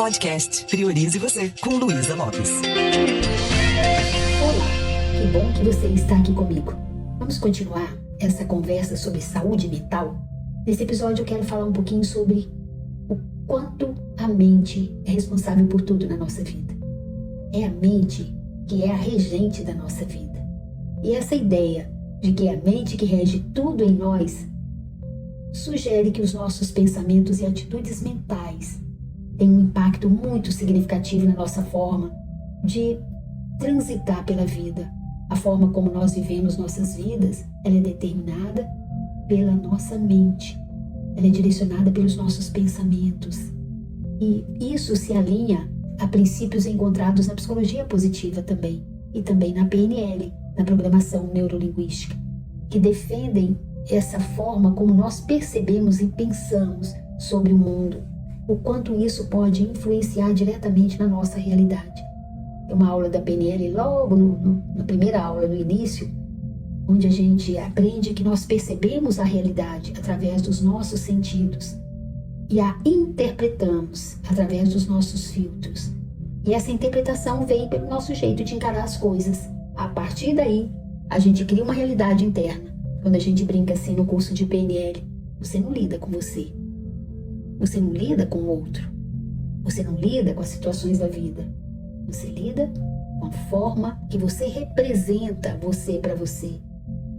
Podcast Priorize Você, com Luísa Lopes. Olá, que bom que você está aqui comigo. Vamos continuar essa conversa sobre saúde mental? Nesse episódio eu quero falar um pouquinho sobre o quanto a mente é responsável por tudo na nossa vida. É a mente que é a regente da nossa vida. E essa ideia de que é a mente que rege tudo em nós sugere que os nossos pensamentos e atitudes mentais têm um impacto muito significativo na nossa forma de transitar pela vida. A forma como nós vivemos nossas vidas, ela é determinada pela nossa mente. Ela é direcionada pelos nossos pensamentos. E isso se alinha a princípios encontrados na psicologia positiva também, e também na PNL, na programação neurolinguística, que defendem essa forma como nós percebemos e pensamos sobre o mundo, o quanto isso pode influenciar diretamente na nossa realidade. Tem uma aula da PNL logo na primeira aula, no início, onde a gente aprende que nós percebemos a realidade através dos nossos sentidos e a interpretamos através dos nossos filtros. E essa interpretação vem pelo nosso jeito de encarar as coisas. A partir daí, a gente cria uma realidade interna. Quando a gente brinca assim no curso de PNL, você não lida com você. Você não lida com o outro. Você não lida com as situações da vida. Você lida com a forma que você representa você para você.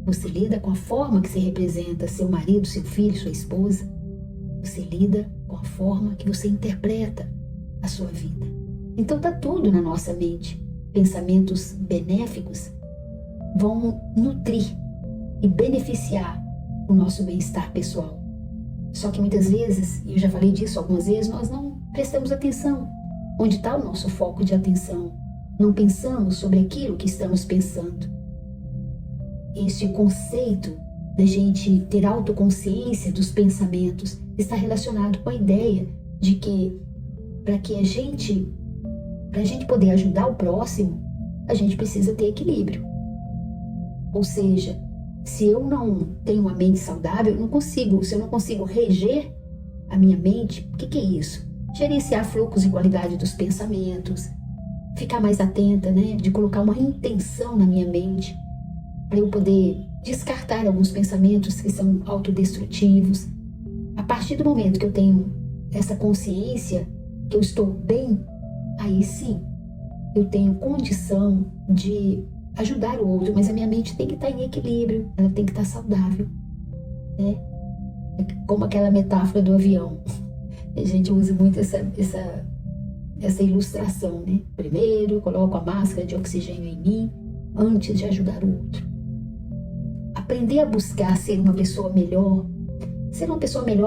Você lida com a forma que você representa seu marido, seu filho, sua esposa. Você lida com a forma que você interpreta a sua vida. Então está tudo na nossa mente. Pensamentos benéficos vão nutrir e beneficiar o nosso bem-estar pessoal. Só que muitas vezes, e eu já falei disso algumas vezes, nós não prestamos atenção. Onde está o nosso foco de atenção? Não pensamos sobre aquilo que estamos pensando. Esse conceito da gente ter autoconsciência dos pensamentos está relacionado com a ideia de que para a gente poder ajudar o próximo, a gente precisa ter equilíbrio. Ou seja, se eu não tenho uma mente saudável, se eu não consigo reger a minha mente, o que é isso? Gerenciar fluxos e qualidade dos pensamentos, ficar mais atenta, de colocar uma intenção na minha mente, para eu poder descartar alguns pensamentos que são autodestrutivos. A partir do momento que eu tenho essa consciência, que eu estou bem, aí sim, eu tenho condição de ajudar o outro, mas a minha mente tem que estar em equilíbrio, ela tem que estar saudável, É como aquela metáfora do avião. A gente usa muito essa ilustração, Primeiro, coloco a máscara de oxigênio em mim, antes de ajudar o outro. Aprender a buscar ser uma pessoa melhor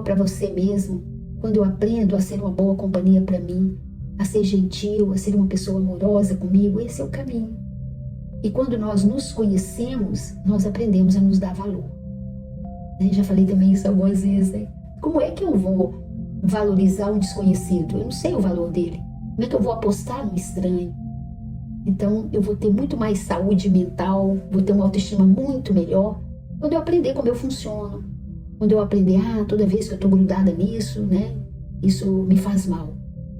para você mesmo, quando eu aprendo a ser uma boa companhia para mim, a ser gentil, a ser uma pessoa amorosa comigo, esse é o caminho. E quando nós nos conhecemos, nós aprendemos a nos dar valor. Já falei também isso algumas vezes, Como é que eu vou valorizar um desconhecido? Eu não sei o valor dele. Como é que eu vou apostar no estranho? Então, eu vou ter muito mais saúde mental, vou ter uma autoestima muito melhor quando eu aprender como eu funciono. Quando eu aprender, toda vez que eu estou grudada nisso, isso me faz mal.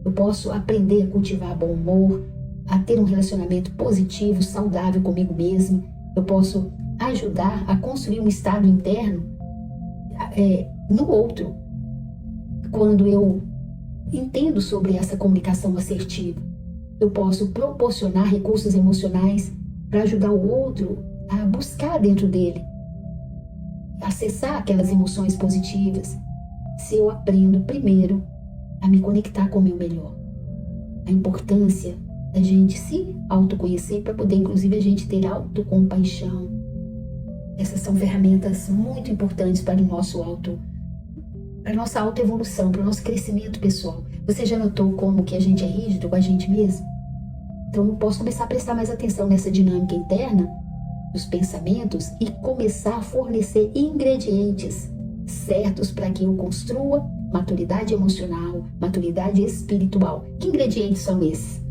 Eu posso aprender a cultivar bom humor, a ter um relacionamento positivo, saudável comigo mesmo. Eu posso ajudar a construir um estado interno no outro. Quando eu entendo sobre essa comunicação assertiva, eu posso proporcionar recursos emocionais para ajudar o outro a buscar dentro dele, acessar aquelas emoções positivas, se eu aprendo primeiro a me conectar com o meu melhor. A importância da gente se autoconhecer para poder, inclusive, a gente ter autocompaixão. Essas são ferramentas muito importantes para a nossa autoevolução, para o nosso crescimento pessoal. Você já notou como que a gente é rígido com a gente mesmo? Então eu posso começar a prestar mais atenção nessa dinâmica interna dos pensamentos e começar a fornecer ingredientes certos para que eu construa maturidade emocional, maturidade espiritual. Que ingredientes são esses?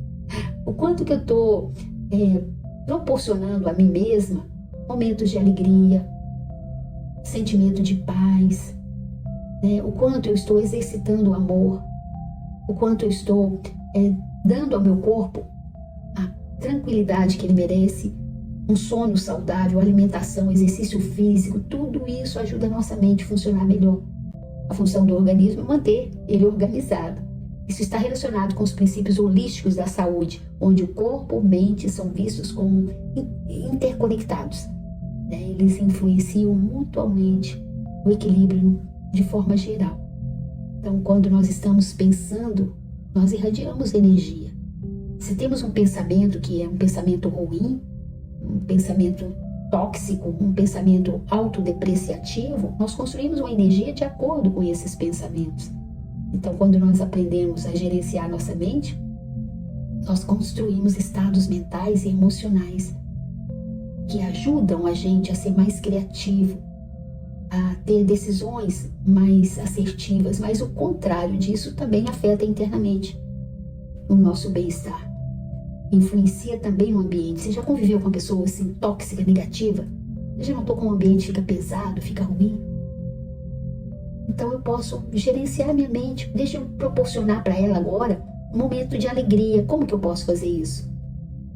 O quanto que eu estou proporcionando a mim mesma momentos de alegria, sentimento de paz, o quanto eu estou exercitando o amor, o quanto eu estou dando ao meu corpo a tranquilidade que ele merece, um sono saudável, alimentação, exercício físico, tudo isso ajuda a nossa mente a funcionar melhor. A função do organismo é manter ele organizado. Isso está relacionado com os princípios holísticos da saúde, onde o corpo e mente são vistos como interconectados. Eles influenciam mutuamente o equilíbrio de forma geral. Então, quando nós estamos pensando, nós irradiamos energia. Se temos um pensamento que é um pensamento ruim, um pensamento tóxico, um pensamento autodepreciativo, nós construímos uma energia de acordo com esses pensamentos. Então, quando nós aprendemos a gerenciar nossa mente, nós construímos estados mentais e emocionais que ajudam a gente a ser mais criativo, a ter decisões mais assertivas, mas o contrário disso também afeta internamente o nosso bem-estar. Influencia também o ambiente. Você já conviveu com uma pessoa assim, tóxica, negativa? Você já notou como o ambiente fica pesado, fica ruim? Então eu posso gerenciar minha mente. Deixa eu proporcionar para ela agora um momento de alegria. Como que eu posso fazer isso?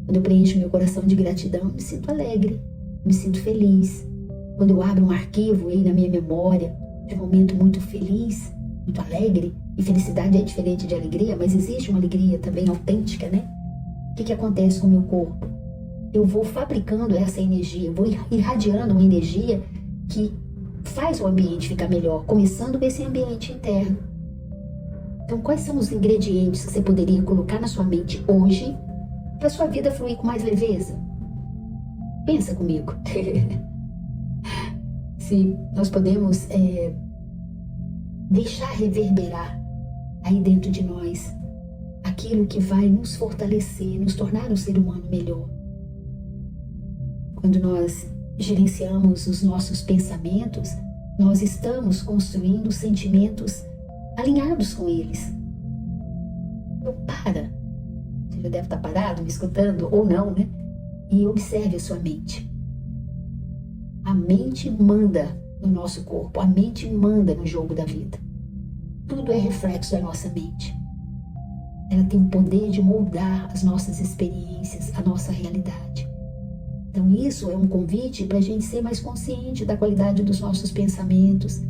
Quando eu preencho meu coração de gratidão, eu me sinto alegre, me sinto feliz. Quando eu abro um arquivo aí na minha memória de um momento muito feliz, muito alegre, e felicidade é diferente de alegria, mas existe uma alegria também autêntica, né? O que acontece com o meu corpo? Eu vou fabricando essa energia, vou irradiando uma energia que faz o ambiente ficar melhor, começando com esse ambiente interno. Então, quais são os ingredientes que você poderia colocar na sua mente hoje para a sua vida fluir com mais leveza? Pensa comigo. Se nós podemos deixar reverberar aí dentro de nós aquilo que vai nos fortalecer, nos tornar um ser humano melhor. Quando nós gerenciamos os nossos pensamentos, nós estamos construindo sentimentos alinhados com eles. Então para. Você já deve estar parado, me escutando, ou não, né? E observe a sua mente. A mente manda no nosso corpo, a mente manda no jogo da vida. Tudo é reflexo da nossa mente. Ela tem o poder de moldar as nossas experiências, a nossa realidade. Então isso é um convite para a gente ser mais consciente da qualidade dos nossos pensamentos,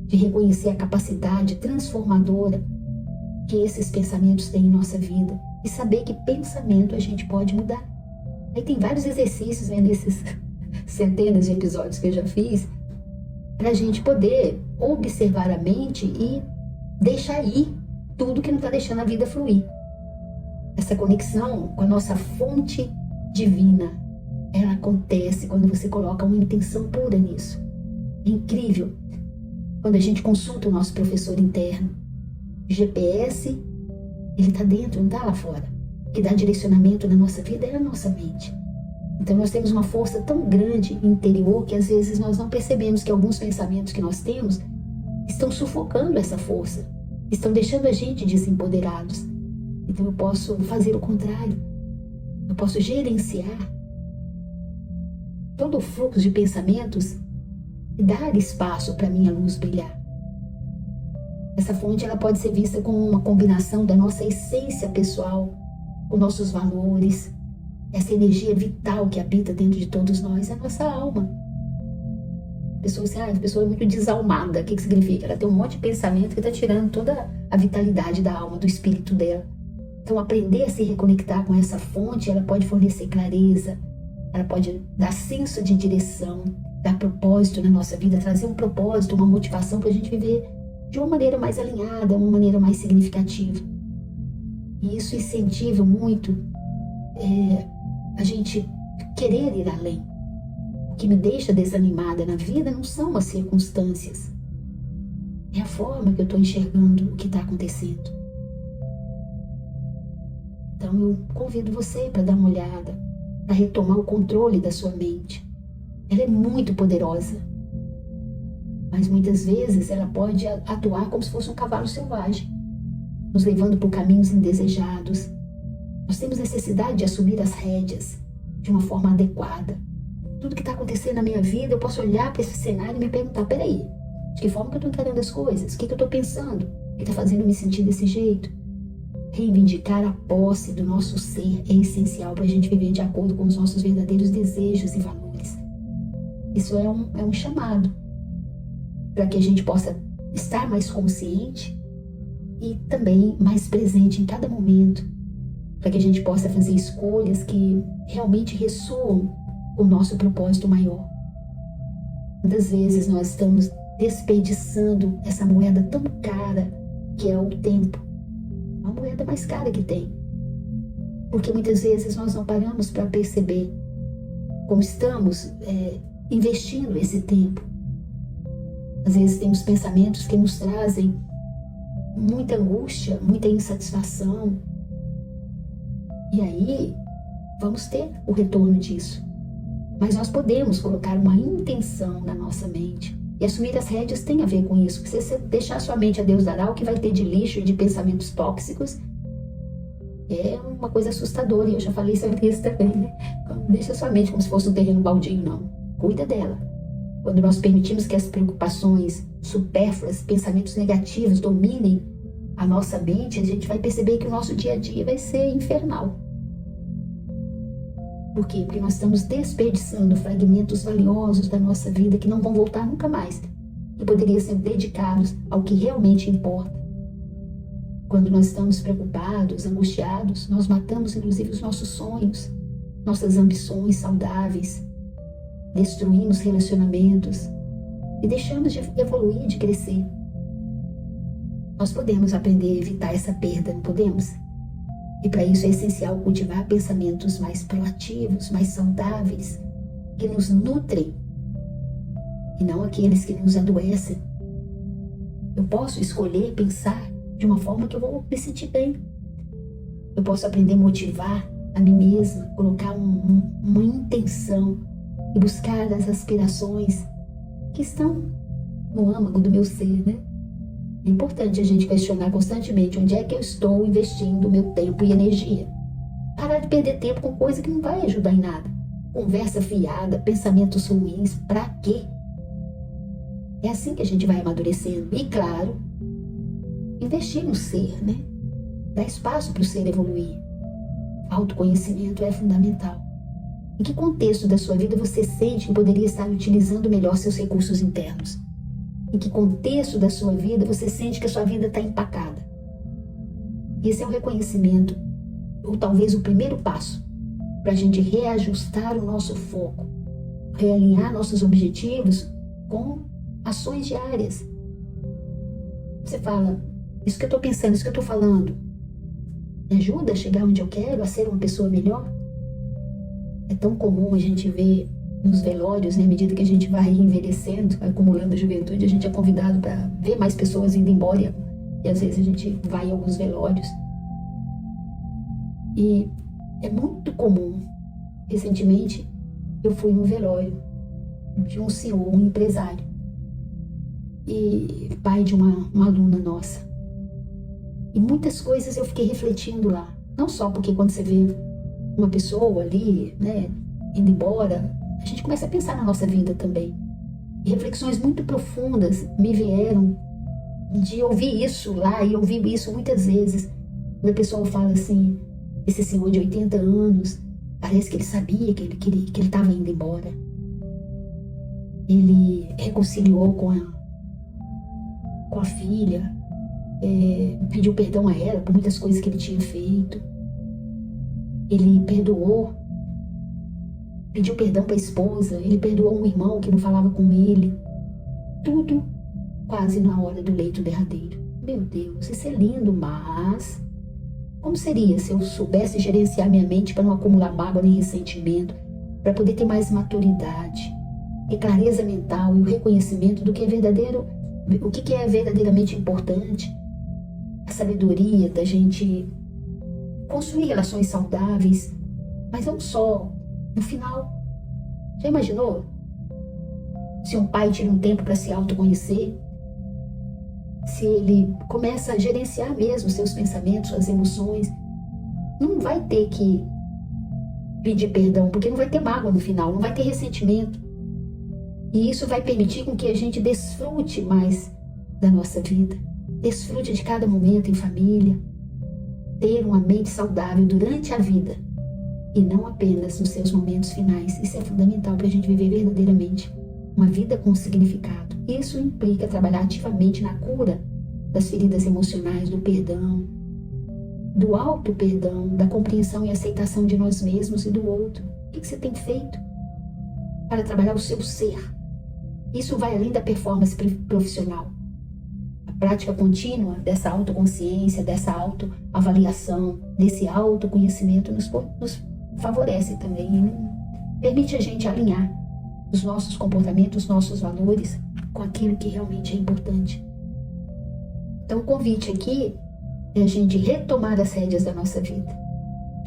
de reconhecer a capacidade transformadora que esses pensamentos têm em nossa vida e saber que pensamento a gente pode mudar. Aí tem vários exercícios, né, nesses centenas de episódios que eu já fiz, para a gente poder observar a mente e deixar ir tudo que não está deixando a vida fluir. Essa conexão com a nossa fonte divina, ela acontece quando você coloca uma intenção pura nisso. É incrível quando a gente consulta o nosso professor interno. O GPS, ele está dentro, não está lá fora. O que dá direcionamento na nossa vida é a nossa mente. Então nós temos uma força tão grande interior que às vezes nós não percebemos que alguns pensamentos que nós temos estão sufocando essa força, estão deixando a gente desempoderados. Então eu posso fazer o contrário. Eu posso gerenciar todo o fluxo de pensamentos e dar espaço para a minha luz brilhar. Essa fonte ela pode ser vista como uma combinação da nossa essência pessoal, com nossos valores, essa energia vital que habita dentro de todos nós, é a nossa alma. A pessoa é muito desalmada. O que significa? Ela tem um monte de pensamento que está tirando toda a vitalidade da alma, do espírito dela. Então aprender a se reconectar com essa fonte, ela pode fornecer clareza, ela pode dar senso de direção, dar propósito na nossa vida, trazer um propósito, uma motivação para a gente viver de uma maneira mais alinhada, uma maneira mais significativa. E isso incentiva muito a gente querer ir além. O que me deixa desanimada na vida não são as circunstâncias, é a forma que eu estou enxergando o que está acontecendo. Então eu convido você para dar uma olhada, para retomar o controle da sua mente. Ela é muito poderosa, mas muitas vezes ela pode atuar como se fosse um cavalo selvagem, nos levando por caminhos indesejados. Nós temos necessidade de assumir as rédeas de uma forma adequada. Tudo que está acontecendo na minha vida, eu posso olhar para esse cenário e me perguntar, peraí, de que forma que eu estou encarando as coisas? O que eu estou pensando? O que está fazendo eu me sentir desse jeito? reivindicar a posse do nosso ser é essencial para a gente viver de acordo com os nossos verdadeiros desejos e valores. Isso é um chamado para que a gente possa estar mais consciente e também mais presente em cada momento, para que a gente possa fazer escolhas que realmente ressoam com o nosso propósito maior. Muitas vezes nós estamos desperdiçando essa moeda tão cara que é o tempo, a moeda mais cara que tem, porque muitas vezes nós não paramos para perceber como estamos investindo esse tempo. Às vezes temos pensamentos que nos trazem muita angústia, muita insatisfação, e aí vamos ter o retorno disso. Mas nós podemos colocar uma intenção na nossa mente. E assumir as rédeas tem a ver com isso. Se você deixar sua mente a Deus dará, o que vai ter de lixo e de pensamentos tóxicos é uma coisa assustadora. E eu já falei sobre isso também, né? Não deixa sua mente como se fosse um terreno baldio, não. Cuida dela. Quando nós permitimos que as preocupações supérfluas, pensamentos negativos dominem a nossa mente, a gente vai perceber que o nosso dia a dia vai ser infernal. Por quê? Porque nós estamos desperdiçando fragmentos valiosos da nossa vida que não vão voltar nunca mais, que poderiam ser dedicados ao que realmente importa. Quando nós estamos preocupados, angustiados, nós matamos inclusive os nossos sonhos, nossas ambições saudáveis, destruímos relacionamentos e deixamos de evoluir, de crescer. Nós podemos aprender a evitar essa perda, não podemos? E para isso é essencial cultivar pensamentos mais proativos, mais saudáveis, que nos nutrem, e não aqueles que nos adoecem. Eu posso escolher pensar de uma forma que eu vou me sentir bem. Eu posso aprender a motivar a mim mesma, colocar uma intenção e buscar as aspirações que estão no âmago do meu ser, né? É importante a gente questionar constantemente onde é que eu estou investindo meu tempo e energia. Parar de perder tempo com coisa que não vai ajudar em nada. Conversa fiada, pensamentos ruins, pra quê? É assim que a gente vai amadurecendo. E claro, investir no ser, né? Dar espaço para o ser evoluir. Autoconhecimento é fundamental. Em que contexto da sua vida você sente que poderia estar utilizando melhor seus recursos internos? Em que contexto da sua vida você sente que a sua vida está empacada? Esse é o reconhecimento, ou talvez o primeiro passo, para a gente reajustar o nosso foco, realinhar nossos objetivos com ações diárias. Você fala, isso que eu estou pensando, isso que eu estou falando, me ajuda a chegar onde eu quero, a ser uma pessoa melhor? É tão comum a gente ver nos velórios, né, à medida que a gente vai envelhecendo, vai acumulando a juventude, a gente é convidado para ver mais pessoas indo embora, e às vezes a gente vai em alguns velórios. E é muito comum. Recentemente eu fui num velório de um senhor, um empresário, e pai de uma aluna nossa. E muitas coisas eu fiquei refletindo lá, não só porque quando você vê uma pessoa ali, né, indo embora, a gente começa a pensar na nossa vida também. E reflexões muito profundas me vieram de ouvir isso lá, e ouvir isso muitas vezes. Quando a pessoa fala assim, esse senhor de 80 anos, parece que ele sabia que ele estava indo embora. Ele reconciliou com a filha, pediu perdão a ela por muitas coisas que ele tinha feito. Ele perdoou, pediu perdão para a esposa, ele perdoou um irmão que não falava com ele. Tudo quase na hora do leito derradeiro. Meu Deus, isso é lindo, mas como seria se eu soubesse gerenciar minha mente para não acumular mágoa nem ressentimento, para poder ter mais maturidade e clareza mental e o reconhecimento do que é verdadeiro, o que é verdadeiramente importante, a sabedoria da gente construir relações saudáveis, mas não só. No final, já imaginou? Se um pai tira um tempo para se autoconhecer, se ele começa a gerenciar mesmo seus pensamentos, suas emoções, não vai ter que pedir perdão, porque não vai ter mágoa no final, não vai ter ressentimento. E isso vai permitir com que a gente desfrute mais da nossa vida, desfrute de cada momento em família. ter uma mente saudável durante a vida e não apenas nos seus momentos finais. Isso é fundamental para a gente viver verdadeiramente uma vida com significado. Isso implica trabalhar ativamente na cura das feridas emocionais, do perdão, do auto-perdão, da compreensão e aceitação de nós mesmos e do outro. O que você tem feito para trabalhar o seu ser? Isso vai além da performance profissional. A prática contínua dessa autoconsciência, dessa autoavaliação, desse autoconhecimento nos favorece também e permite a gente alinhar os nossos comportamentos, os nossos valores com aquilo que realmente é importante. Então o convite aqui é a gente retomar as rédeas da nossa vida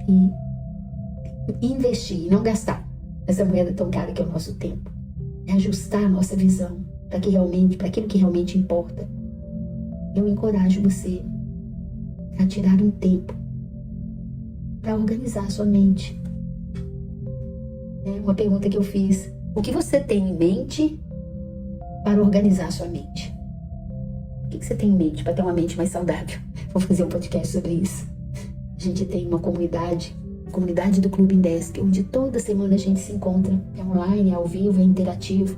e investir, não gastar essa moeda tão cara que é o nosso tempo. É ajustar a nossa visão para aquilo que realmente importa. Eu encorajo você a tirar um tempo para organizar a sua mente. Uma pergunta que eu fiz: o que você tem em mente para organizar a sua mente? O que você tem em mente para ter uma mente mais saudável? Vou fazer um podcast sobre isso. A gente tem uma comunidade do Clube Indesc, onde toda semana a gente se encontra. É online, é ao vivo, é interativo.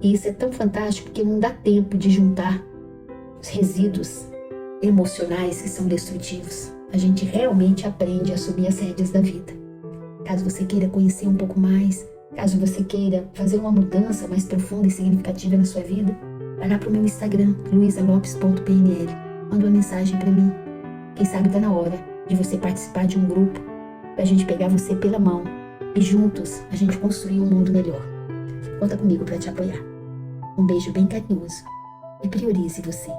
E isso é tão fantástico porque não dá tempo de juntar os resíduos emocionais que são destrutivos. A gente realmente aprende a assumir as rédeas da vida. Caso você queira conhecer um pouco mais, caso você queira fazer uma mudança mais profunda e significativa na sua vida, vai lá pro meu Instagram, luisalopes.pnl. Manda uma mensagem para mim. Quem sabe tá na hora de você participar de um grupo pra gente pegar você pela mão e juntos a gente construir um mundo melhor. Conta comigo para te apoiar. Um beijo bem carinhoso e priorize você.